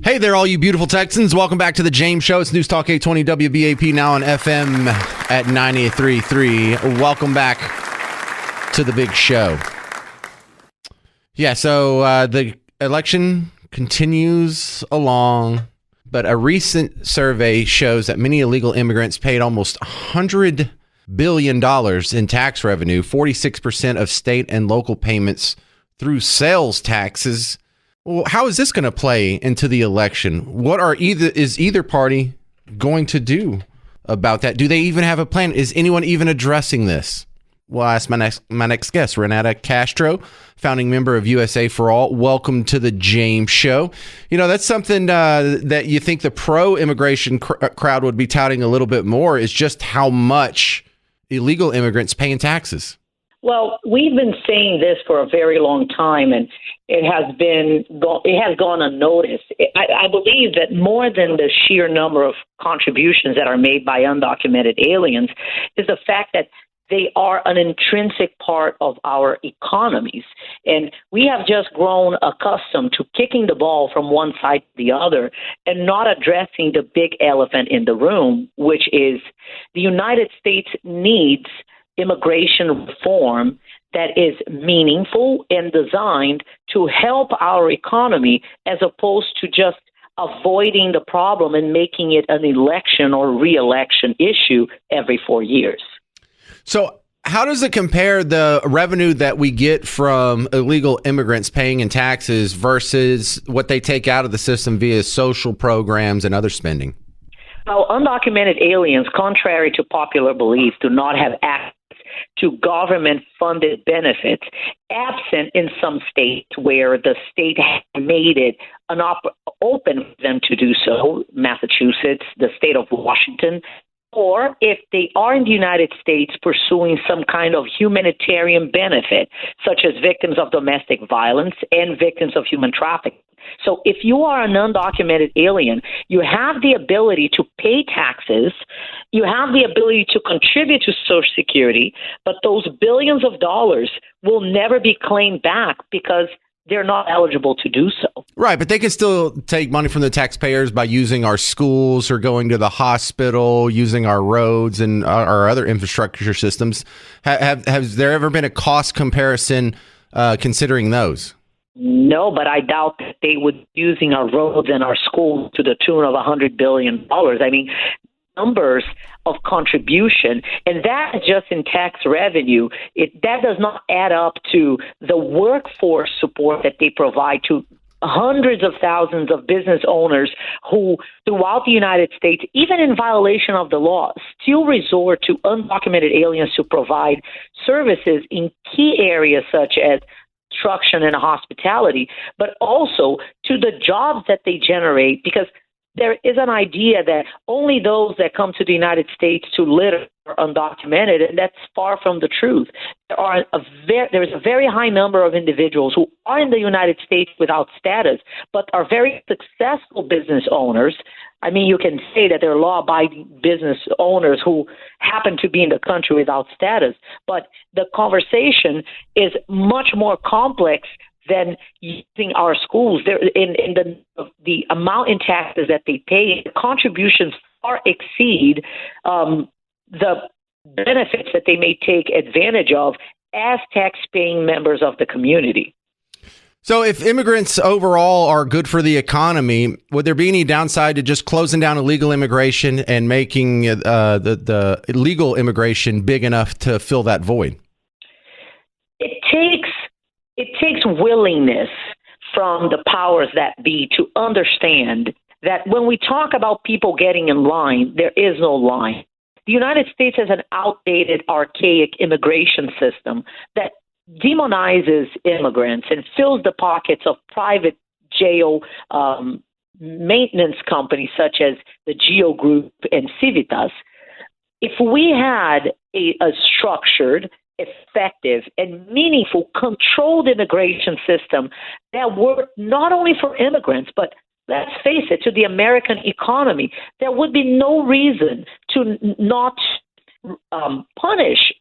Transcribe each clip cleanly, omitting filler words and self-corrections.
Hey there, all you beautiful Texans. Welcome back to the James Show. It's News Talk 820 WBAP, now on FM at 93.3. Welcome back to the big show. Yeah, so the election continues along, but a recent survey shows that many illegal immigrants paid almost $100 billion in tax revenue, 46% of state and local payments through sales taxes. Well, how is this going to play into the election? What is either party going to do about that? Do they even have a plan? Is anyone even addressing this? Well, I ask my next guest, Renata Castro, founding member of USA for All. Welcome to the James Show. You know, that's something that you think the pro-immigration crowd would be touting a little bit more, is just how much illegal immigrants pay in taxes. Well, we've been saying this for a very long time, and it has gone unnoticed. I believe that more than the sheer number of contributions that are made by undocumented aliens is the fact that they are an intrinsic part of our economies. And we have just grown accustomed to kicking the ball from one side to the other and not addressing the big elephant in the room, which is the United States needs immigration reform that is meaningful and designed to help our economy, as opposed to just avoiding the problem and making it an election or re-election issue every 4 years. So how does it compare, the revenue that we get from illegal immigrants paying in taxes versus what they take out of the system via social programs and other spending? Well, undocumented aliens, contrary to popular belief, do not have access to government-funded benefits, absent in some states where the state has made it open for them to do so, Massachusetts, the state of Washington, or if they are in the United States pursuing some kind of humanitarian benefit, such as victims of domestic violence and victims of human trafficking. So if you are an undocumented alien, you have the ability to pay taxes, you have the ability to contribute to Social Security, but those billions of dollars will never be claimed back because they're not eligible to do so. Right, but they can still take money from the taxpayers by using our schools or going to the hospital, using our roads and our other infrastructure systems. Has there ever been a cost comparison considering those? No, but I doubt that they would be using our roads and our schools to the tune of $100 billion. I mean, numbers of contribution, and that is just in tax revenue. That does not add up to the workforce support that they provide to hundreds of thousands of business owners who, throughout the United States, even in violation of the law, still resort to undocumented aliens to provide services in key areas such as construction and hospitality, but also to the jobs that they generate, because there is an idea that only those that come to the United States to live are undocumented, and that's far from the truth. There is a very high number of individuals who are in the United States without status, but are very successful business owners. I mean, you can say that they're law-abiding business owners who happen to be in the country without status, but the conversation is much more complex than using our schools. In the amount in taxes that they pay, the contributions far exceed the benefits that they may take advantage of as tax-paying members of the community. So if immigrants overall are good for the economy, would there be any downside to just closing down illegal immigration and making the illegal immigration big enough to fill that void? It takes willingness from the powers that be to understand that when we talk about people getting in line, there is no line. The United States has an outdated, archaic immigration system that demonizes immigrants and fills the pockets of private jail maintenance companies such as the Geo Group and Civitas. If we had a structured, effective, and meaningful controlled immigration system that worked not only for immigrants, but let's face it, to the American economy, there would be no reason to not punish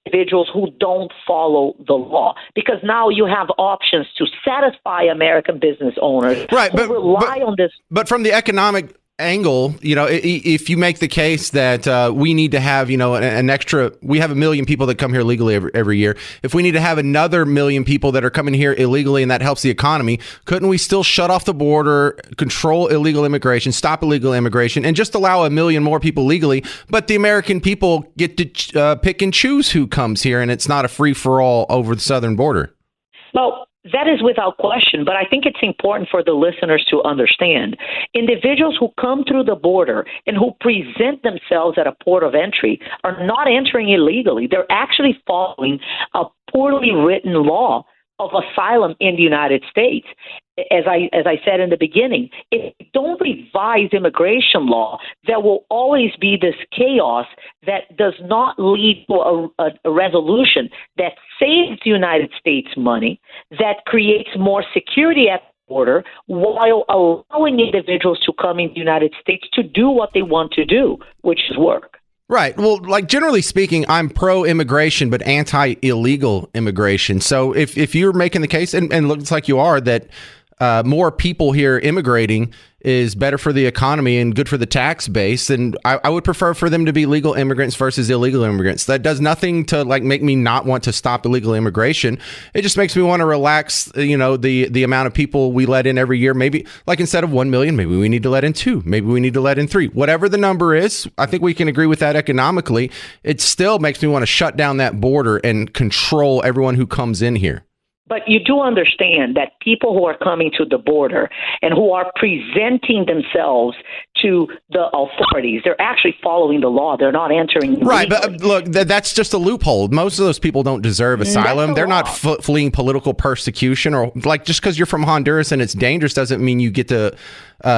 individuals who don't follow the law, because now you have options to satisfy American business owners who rely on this. But from the economic angle, if you make the case that we need to have, an extra, we have 1 million people that come here legally every year. If we need to have another 1 million people that are coming here illegally and that helps the economy, couldn't we still shut off the border, control illegal immigration, stop illegal immigration, and just allow 1 million more people legally? But the American people get to pick and choose who comes here, and it's not a free-for-all over the southern border. Well, that is without question, but I think it's important for the listeners to understand. Individuals who come through the border and who present themselves at a port of entry are not entering illegally. They're actually following a poorly written law of asylum in the United States. As I said in the beginning, if we don't revise immigration law, there will always be this chaos that does not lead to a resolution that saves the United States money, that creates more security at the border, while allowing individuals to come in the United States to do what they want to do, which is work. Right. Well, generally speaking, I'm pro-immigration, but anti-illegal immigration. So if you're making the case, and it looks like you are, that more people here immigrating is better for the economy and good for the tax base, then I would prefer for them to be legal immigrants versus illegal immigrants. That does nothing to make me not want to stop illegal immigration. It just makes me want to relax, the amount of people we let in every year. Maybe instead of 1 million, maybe we need to let in 2, maybe we need to let in 3. Whatever the number is, I think we can agree with that economically. It still makes me want to shut down that border and control everyone who comes in here. But you do understand that people who are coming to the border and who are presenting themselves to the authorities, they're actually following the law. They're not entering. Right, but look, that's just a loophole. Most of those people don't deserve asylum. They're not fleeing political persecution, or just because you're from Honduras and it's dangerous doesn't mean you get to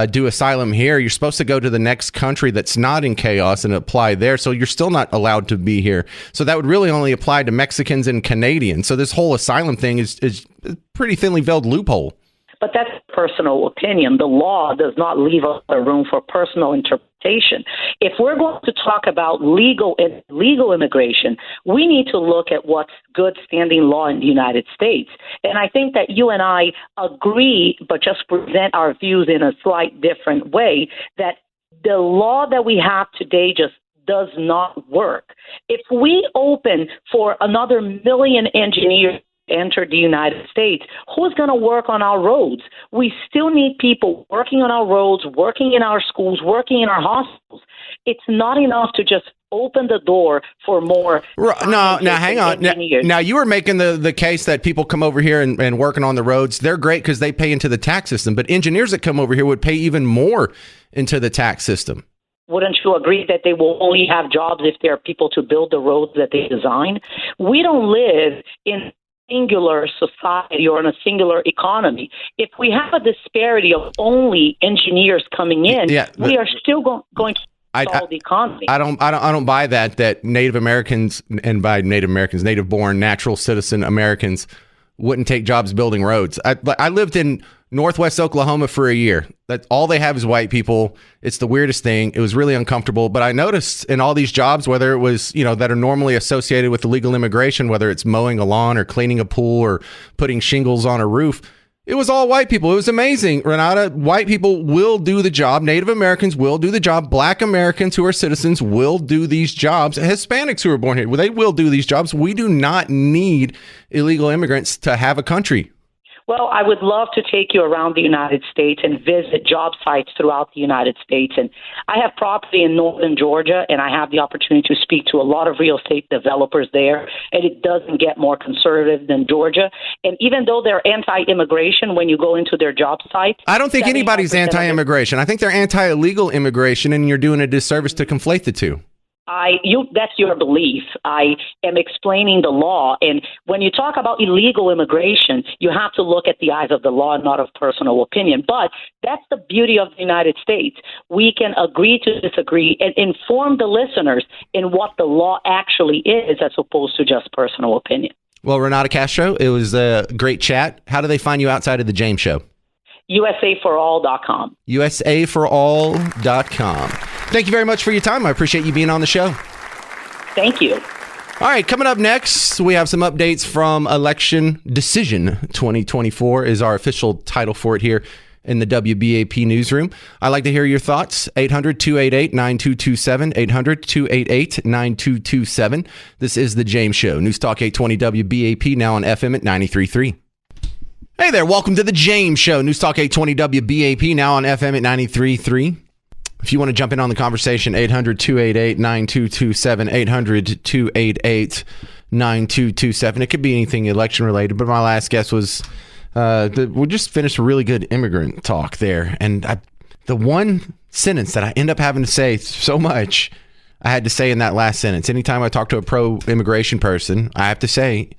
do asylum here. You're supposed to go to the next country that's not in chaos and apply there. So you're still not allowed to be here. So that would really only apply to Mexicans and Canadians. So this whole asylum thing is a pretty thinly veiled loophole. But that's personal opinion. The law does not leave a room for personal interpretation. If we're going to talk about legal immigration, we need to look at what's good standing law in the United States. And I think that you and I agree, but just present our views in a slight different way, that the law that we have today just does not work. If we open for another 1 million engineers enter the United States, who's going to work on our roads? We still need people working on our roads, working in our schools, working in our hospitals. It's not enough to just open the door for more. No, hang on. Now, you were making the case that people come over here and working on the roads. They're great because they pay into the tax system. But engineers that come over here would pay even more into the tax system. Wouldn't you agree that they will only have jobs if there are people to build the roads that they design? We don't live in singular society or in a singular economy. If we have a disparity of only engineers coming in, we are still going to solve the economy. I don't buy that Native Americans, and by Native Americans, native-born, natural citizen Americans, wouldn't take jobs building roads. I lived in Northwest Oklahoma for a year. That all they have is white people. It's the weirdest thing. It was really uncomfortable. But I noticed in all these jobs, whether it was, that are normally associated with illegal immigration, whether it's mowing a lawn or cleaning a pool or putting shingles on a roof, it was all white people. It was amazing, Renata. White people will do the job. Native Americans will do the job. Black Americans who are citizens will do these jobs. Hispanics who are born here, they will do these jobs. We do not need illegal immigrants to have a country. Well, I would love to take you around the United States and visit job sites throughout the United States. And I have property in northern Georgia, and I have the opportunity to speak to a lot of real estate developers there. And it doesn't get more conservative than Georgia. And even though they're anti-immigration, when you go into their job sites, I don't think anybody's anti-immigration. I think they're anti-illegal immigration, and you're doing a disservice to conflate the two. That's your belief. I am explaining the law. And when you talk about illegal immigration, you have to look at the eyes of the law, not of personal opinion. But that's the beauty of the United States. We can agree to disagree and inform the listeners in what the law actually is, as opposed to just personal opinion. Well, Renata Castro, it was a great chat. How do they find you outside of the James Show? USAforall.com. USAforall.com. Thank you very much for your time. I appreciate you being on the show. Thank you. All right, coming up next, we have some updates from Election Decision 2024 is our official title for it here in the WBAP newsroom. I'd like to hear your thoughts. 800-288-9227, 800-288-9227. This is The James Show. News Talk 820 WBAP, now on FM at 93.3. Hey there, welcome to The James Show. News Talk 820 WBAP, now on FM at 93.3. If you want to jump in on the conversation, 800-288-9227, 800-288-9227. It could be anything election related, but my last guess was we just finished a really good immigrant talk there. And the one sentence that I end up having to say so much, I had to say in that last sentence. Anytime I talk to a pro-immigration person, I have to say,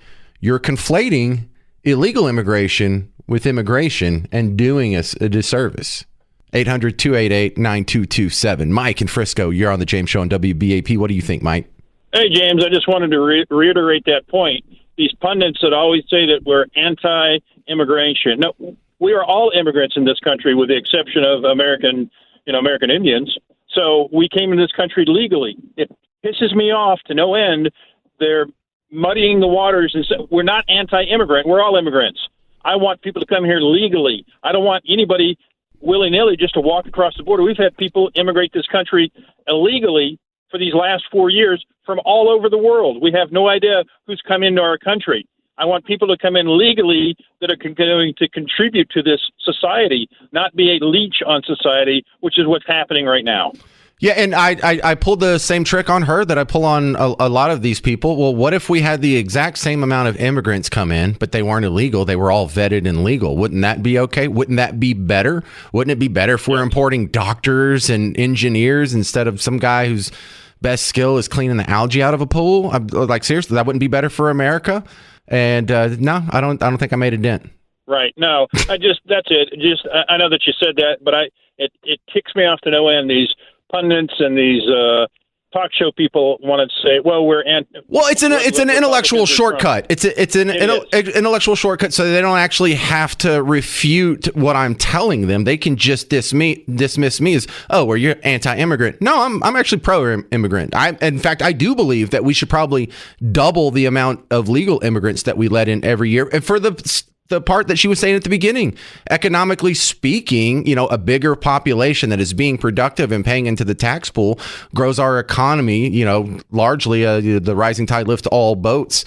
you're conflating illegal immigration with immigration and doing us a disservice. 800-288-9227. Mike in Frisco, you're on the James Show on WBAP. What do you think, Mike? Hey, James, I just wanted to reiterate that point. These pundits that always say that we're anti-immigration. No, we are all immigrants in this country with the exception of American Indians. So we came into this country legally. It pisses me off to no end. They're muddying the waters and say, we're not anti-immigrant. We're all immigrants. I want people to come here legally. I don't want anybody willy-nilly just to walk across the border. We've had people immigrate this country illegally for these last 4 years from all over the world. We have no idea who's come into our country. I want people to come in legally that are going to contribute to this society, not be a leech on society, which is what's happening right now. Yeah, and I pulled the same trick on her that I pull on a lot of these people. Well, what if we had the exact same amount of immigrants come in, but they weren't illegal? They were all vetted and legal. Wouldn't that be okay? Wouldn't that be better? Wouldn't it be better if we're importing doctors and engineers instead of some guy whose best skill is cleaning the algae out of a pool? Like, seriously, that wouldn't be better for America? And no, I don't think I made a dent. Right. No, that's it. I know that you said that, but it ticks me off to no end. These pundits and these talk show people want to say, "Well, it's an intellectual shortcut. It's an intellectual shortcut, so they don't actually have to refute what I'm telling them. They can just dismiss me as, oh, well, you're anti-immigrant. No, I'm actually pro-immigrant. In fact, I do believe that we should probably double the amount of legal immigrants that we let in every year. And for the part that she was saying at the beginning, economically speaking, a bigger population that is being productive and paying into the tax pool grows our economy, largely the rising tide lifts all boats.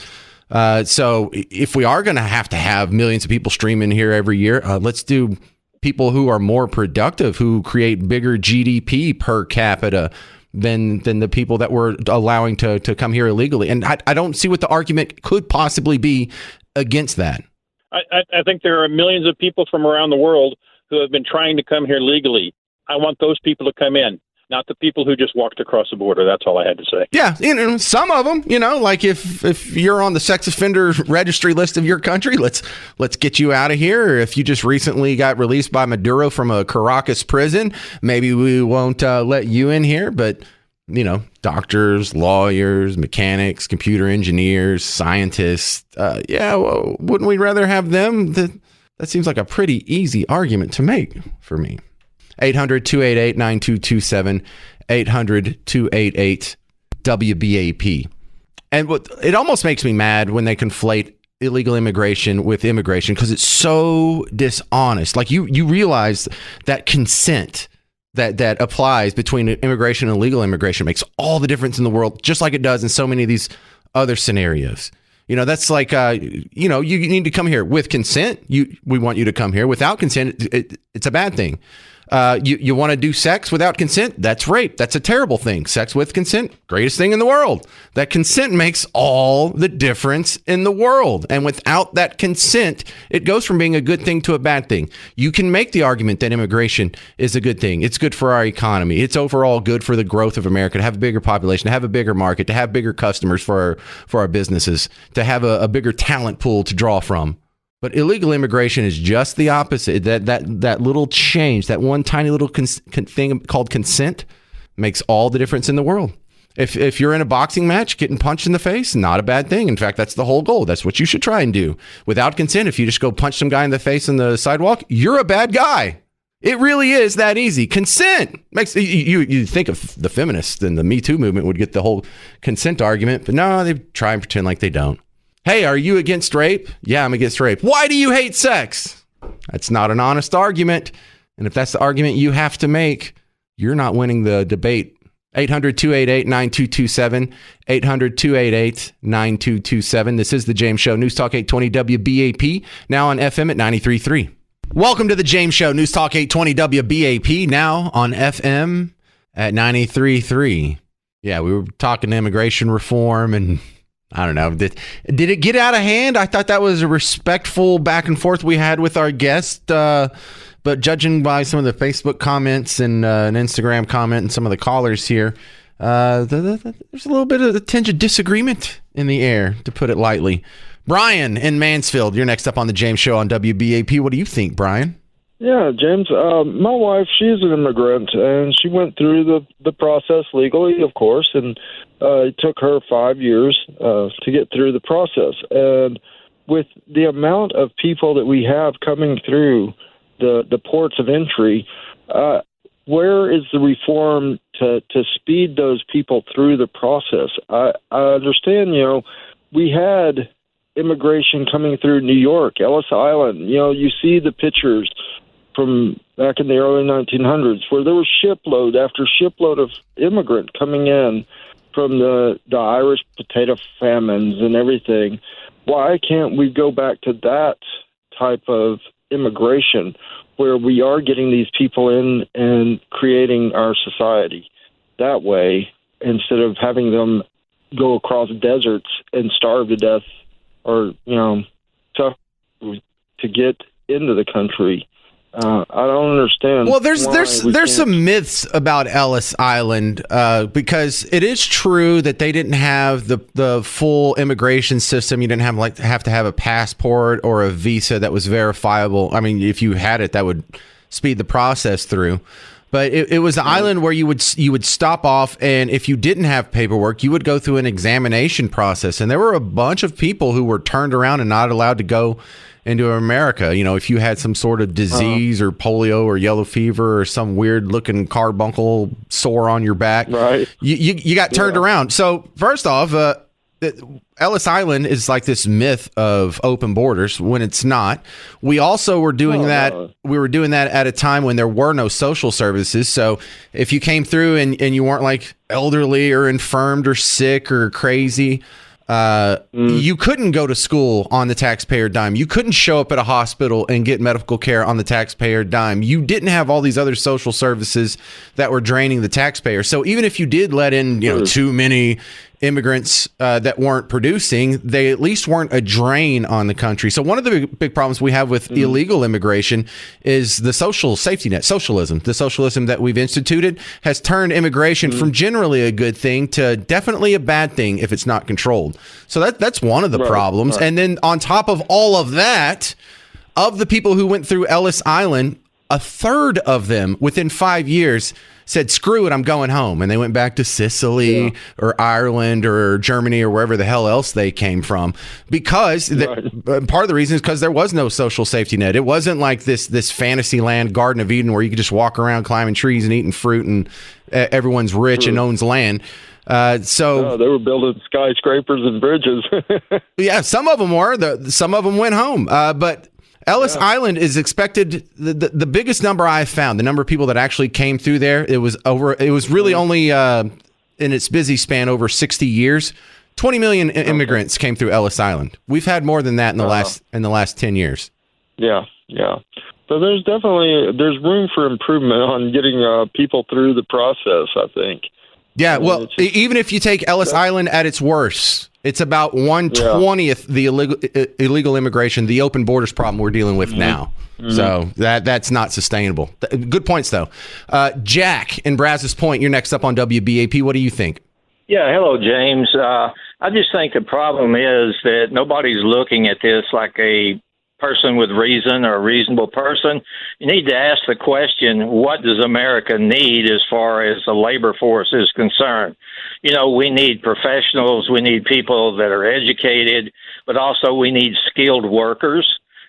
So if we are going to have millions of people stream in here every year, let's do people who are more productive, who create bigger GDP per capita than the people that we're allowing to come here illegally. And I don't see what the argument could possibly be against that. I think there are millions of people from around the world who have been trying to come here legally. I want those people to come in, not the people who just walked across the border. That's all I had to say. Yeah, some of them, like if you're on the sex offender registry list of your country, let's get you out of here. Or if you just recently got released by Maduro from a Caracas prison, maybe we won't let you in here. But doctors, lawyers, mechanics, computer engineers, scientists. Wouldn't we rather have them? That seems like a pretty easy argument to make for me. 800-288-9227, 800-288-WBAP. And it almost makes me mad when they conflate illegal immigration with immigration because it's so dishonest. Like you realize that consent that applies between immigration and legal immigration makes all the difference in the world, just like it does in so many of these other scenarios. That's like, you need to come here with consent. We want you to come here. Without consent, it's a bad thing. You want to do sex without consent? That's rape. That's a terrible thing. Sex with consent, greatest thing in the world. That consent makes all the difference in the world. And without that consent, it goes from being a good thing to a bad thing. You can make the argument that immigration is a good thing. It's good for our economy. It's overall good for the growth of America, to have a bigger population, to have a bigger market, to have bigger customers for our businesses, to have a bigger talent pool to draw from. But illegal immigration is just the opposite. That little change, that one tiny little thing called consent, makes all the difference in the world. If you're in a boxing match, getting punched in the face, not a bad thing. In fact, that's the whole goal. That's what you should try and do. Without consent, if you just go punch some guy in the face on the sidewalk, you're a bad guy. It really is that easy. Consent makes you think of the feminists and the Me Too movement would get the whole consent argument, but no, they try and pretend like they don't. Hey, are you against rape? Yeah, I'm against rape. Why do you hate sex? That's not an honest argument. And if that's the argument you have to make, you're not winning the debate. 800-288-9227, 800-288-9227. This is the James Show, News Talk 820 WBAP, now on FM at 93.3. Welcome to the James Show, News Talk 820 WBAP, now on FM at 93.3. Yeah, we were talking immigration reform, and I don't know, did it get out of hand? I thought that was a respectful back and forth we had with our guest, but judging by some of the Facebook comments and an Instagram comment and some of the callers here, there's a little bit of a tinge of disagreement in the air, to put it lightly. Brian in Mansfield, you're next up on the James Show on WBAP. What do you think, Brian? Yeah, James, my wife, she's an immigrant, and she went through the process legally, of course, and it took her 5 years to get through the process. And with the amount of people that we have coming through the ports of entry, where is the reform to speed those people through the process? I understand, we had immigration coming through New York, Ellis Island. You see the pictures from back in the early 1900s where there was shipload after shipload of immigrant coming in from the Irish potato famines and everything. Why can't we go back to that type of immigration where we are getting these people in and creating our society that way instead of having them go across deserts and starve to death or, tough to get into the country? I don't understand. Well, there's some myths about Ellis Island because it is true that they didn't have the full immigration system. You didn't have to have a passport or a visa that was verifiable. I mean, if you had it, that would speed the process through. But it was an island where you would stop off, and if you didn't have paperwork, you would go through an examination process. And there were a bunch of people who were turned around and not allowed to go into America. If you had some sort of disease or polio or yellow fever or some weird looking carbuncle sore on your back, right? You got turned around. So first off, Ellis Island is like this myth of open borders when it's not. We also were doing that. No. We were doing that at a time when there were no social services. So if you came through and you weren't like elderly or infirmed or sick or crazy, you couldn't go to school on the taxpayer dime. You couldn't show up at a hospital and get medical care on the taxpayer dime. You didn't have all these other social services that were draining the taxpayer. So even if you did let in, too many immigrants that weren't producing, they at least weren't a drain on the country. So one of the big problems we have with illegal immigration is the social safety net, socialism. The socialism that we've instituted has turned immigration from generally a good thing to definitely a bad thing if it's not controlled. So that's one of the problems. Right. And then on top of all of that, of the people who went through Ellis Island, a third of them within 5 years said, screw it, I'm going home. And they went back to Sicily or Ireland or Germany or wherever the hell else they came from. Because part of the reason is because there was no social safety net. It wasn't like this fantasy land, Garden of Eden, where you could just walk around climbing trees and eating fruit and everyone's rich and owns land. So they were building skyscrapers and bridges. Yeah, some of them were. Some of them went home. But Ellis Island is expected, the biggest number I've found, the number of people that actually came through there, it was really only in its busy span over 60 years, 20 million immigrants came through Ellis Island. We've had more than that in the last 10 years. Yeah. So there's room for improvement on getting people through the process, I think. Yeah, well, even if you take Ellis Island at its worst, it's about 1/20th the illegal immigration, the open borders problem we're dealing with now. So that's not sustainable. Good points, though. Jack in Brazos Point, you're next up on WBAP. What do you think? Yeah, hello, James. I just think the problem is that nobody's looking at this like a person with reason or a reasonable person. You need to ask the question, what does America need as far as the labor force is concerned? We need professionals, we need people that are educated, but also we need skilled workers,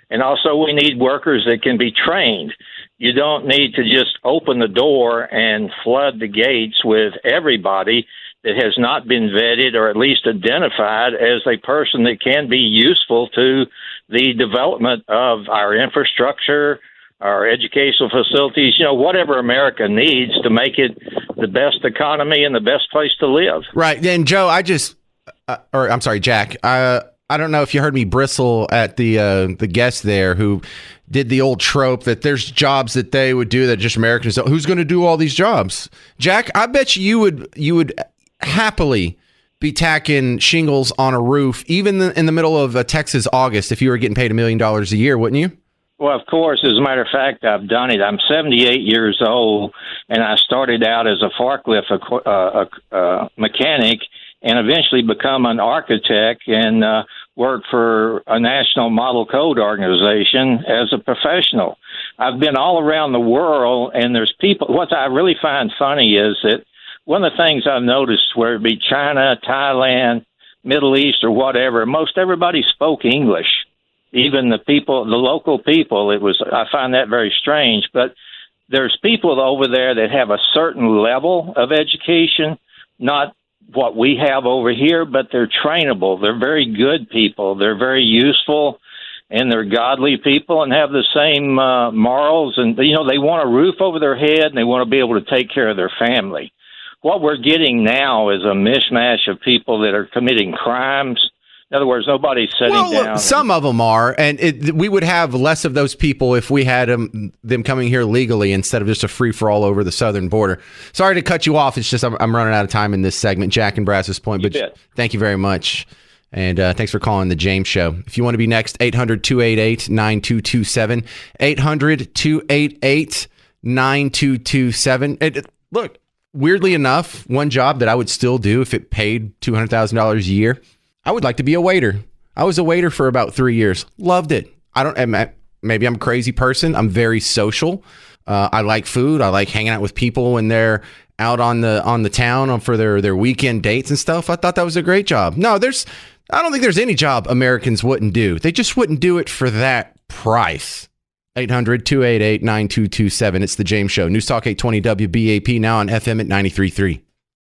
and also we need workers that can be trained. You don't need to just open the door and flood the gates with everybody that has not been vetted or at least identified as a person that can be useful to the development of our infrastructure, our educational facilities, whatever America needs to make it the best economy and the best place to live. Right. And Joe, I'm sorry, Jack. I don't know if you heard me bristle at the guest there who did the old trope that there's jobs that they would do that just Americans don't. Who's going to do all these jobs? Jack, I bet you would happily be tacking shingles on a roof, even in the middle of Texas August, if you were getting paid $1 million a year, wouldn't you? Well, of course, as a matter of fact, I've done it. I'm 78 years old, and I started out as a forklift mechanic and eventually become an architect and worked for a national model code organization as a professional. I've been all around the world, and there's people. What I really find funny is that one of the things I've noticed, where it be China, Thailand, Middle East, or whatever, most everybody spoke English. Even the local people, I find that very strange. But there's people over there that have a certain level of education, not what we have over here, but they're trainable. They're very good people. They're very useful, and they're godly people and have the same morals. And, they want a roof over their head, and they want to be able to take care of their family. What we're getting now is a mishmash of people that are committing crimes. In other words, nobody's sitting down. Some of them are, and we would have less of those people if we had them coming here legally instead of just a free-for-all over the southern border. Sorry to cut you off. It's just I'm running out of time in this segment, Jack and Brass's point. But thank you very much, and thanks for calling the James Show. If you want to be next, 800-288-9227, 800-288-9227. Look, weirdly enough, one job that I would still do if it paid $200,000 a year, I would like to be a waiter. I was a waiter for about 3 years. Loved it. Maybe I'm a crazy person. I'm very social. I like food. I like hanging out with people when they're out on the town for their weekend dates and stuff. I thought that was a great job. No, I don't think there's any job Americans wouldn't do. They just wouldn't do it for that price. 800-288-9227. It's the James Show. News Talk 820 WBAP, now on FM at 93.3.